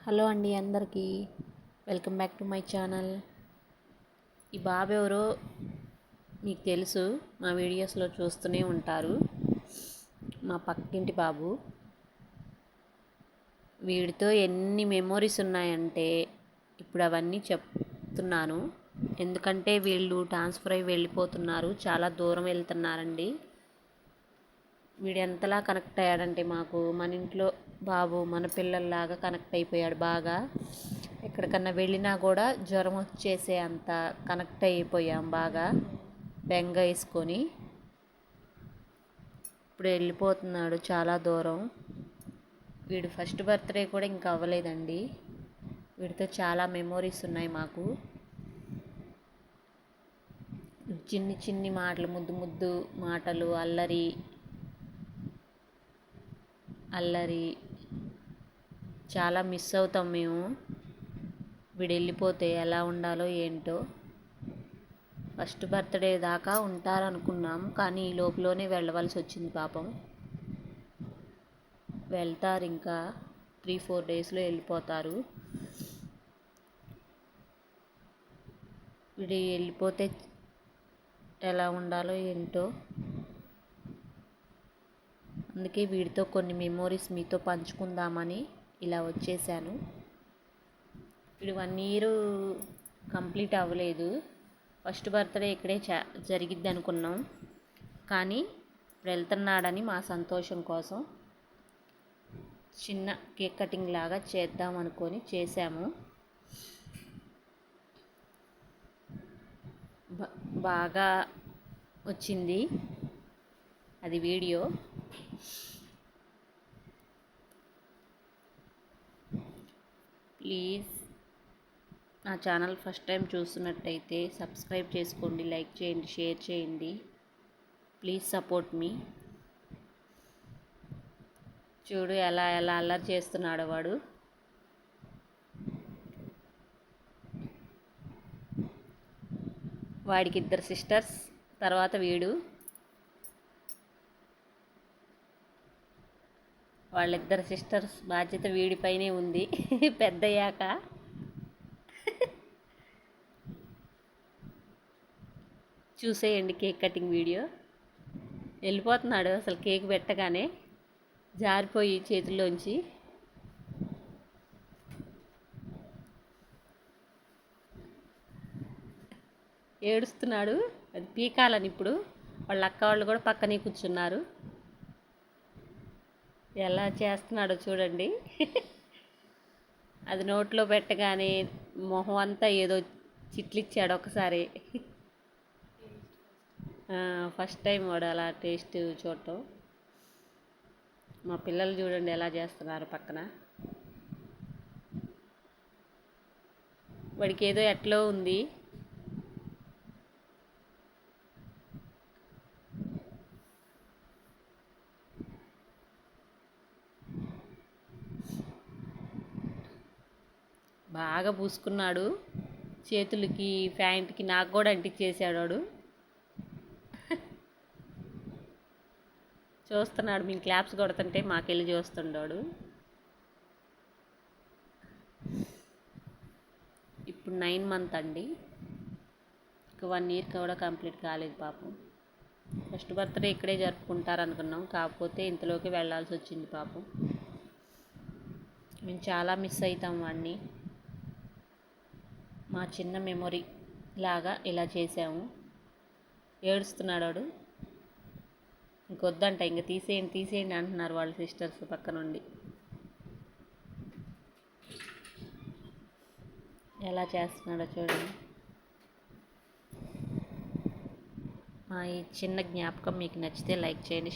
Hello అండి అందరికీ welcome back to my channel. ఈ బాబు ఎవరో మీకు తెలుసు, మా వీడియోస్లో చూస్తూనే ఉంటారు. మా పక్కింటి బాబు. వీడితో ఎన్ని మెమోరీస్ ఉన్నాయంటే ఇప్పుడు అవన్నీ చెప్తున్నాను. ఎందుకంటే వీళ్ళు ట్రాన్స్ఫర్ అయ్యి వెళ్ళిపోతున్నారు, చాలా దూరం వెళ్తున్నారండి. వీడు ఎంతలా కనెక్ట్ అయ్యాడంటే మాకు, మన ఇంట్లో బాబు మన పిల్లల్లాగా కనెక్ట్ అయిపోయాడు బాగా. ఎక్కడికన్నా వెళ్ళినా కూడా జ్వరం వచ్చేసే అంత కనెక్ట్ అయిపోయాం బాగా, బెంగ వేసుకొని. ఇప్పుడు వెళ్ళిపోతున్నాడు చాలా దూరం. వీడు ఫస్ట్ బర్త్డే కూడా ఇంకా అవ్వలేదండి. వీడితో చాలా మెమోరీస్ ఉన్నాయి మాకు. చిన్ని చిన్ని మాటలు, ముద్దు ముద్దు మాటలు, అల్లరి చాలా మిస్ అవుతాం మేము. వీడు వెళ్ళిపోతే ఎలా ఉండాలో ఏంటో. ఫస్ట్ బర్త్డే దాకా ఉంటారనుకున్నాం, కానీ ఈ లోపులోనే వెళ్ళవలసి వచ్చింది పాపం. వెళ్తారు ఇంకా 3-4 డేస్లో వెళ్ళిపోతారు. వీడు వెళ్ళిపోతే ఎలా ఉండాలో ఏంటో. అందుకే వీడితో కొన్ని మెమోరీస్ మీతో పంచుకుందామని ఇలా వచ్చేసాను. వీడు 1 ఇయర్ కంప్లీట్ అవ్వలేదు. ఫస్ట్ బర్త్డే ఇక్కడే జరిగిద్ది అనుకున్నాం, కానీ వెళ్తున్నాడని మా సంతోషం కోసం చిన్న కేక్ కటింగ్ లాగా చేద్దాం అనుకొని చేశాము. బాగా వచ్చింది అది వీడియో. ప్లీజ్ నా ఛానల్ ఫస్ట్ టైం చూస్తున్నట్టయితే సబ్స్క్రైబ్ చేసుకోండి, లైక్ చేయండి, షేర్ చేయండి. ప్లీజ్ సపోర్ట్ మీ. చూడు ఎలా అల్లరి చేస్తున్నాడు వాడు. వాడికి 2 సిస్టర్స్, తర్వాత వీడు. వాళ్ళిద్దరు సిస్టర్స్ బాధ్యత వీడిపైనే ఉంది పెద్దయ్యాక. చూసేయండి కేక్ కటింగ్ వీడియో. వెళ్ళిపోతున్నాడు అసలు కేక్ పెట్టగానే, జారిపోయి చేతుల్లోంచి. ఏడుస్తున్నాడు, అది పీకాలని. ఇప్పుడు వాళ్ళ అక్క వాళ్ళు కూడా పక్కనే కూర్చున్నారు. ఎలా చేస్తున్నాడో చూడండి. అది నోట్లో పెట్టగానే మొహం అంతా ఏదో చిట్లిచ్చాడు ఒకసారి. ఫస్ట్ టైం వాడు అలా టేస్ట్ చూడటం. మా పిల్లలు చూడండి ఎలా చేస్తున్నారు పక్కన. వాడికి ఏదో ఎట్లో ఉంది. బాగా పూసుకున్నాడు చేతులకి, ప్యాంట్కి. నాకు కూడా అంటించేసాడు వాడు. చూస్తున్నాడు, మేము క్లాప్స్ కొడుతుంటే మాకెళ్ళి చూస్తున్నాడు. ఇప్పుడు 9 మంత్ అండి. ఇంకా 1 ఇయర్ కూడా కంప్లీట్ కాలేదు పాపం. ఫస్ట్ బర్త్డే ఇక్కడే జరుపుకుంటారు అనుకున్నాం, కాకపోతే ఇంతలోకి వెళ్ళాల్సి వచ్చింది పాపం. మేము చాలా మిస్ అవుతాం వాడిని. మా చిన్న మెమొరీ లాగా ఇలా చేసాము. ఏడుస్తున్నాడు వాడు. ఇంకొద్దంట, ఇంక తీసేయండి అంటున్నారు వాళ్ళ సిస్టర్స్ పక్క నుండి. ఎలా చేస్తున్నాడో చూడండి. మా ఈ చిన్న జ్ఞాపకం మీకు నచ్చితే లైక్ చేయండి.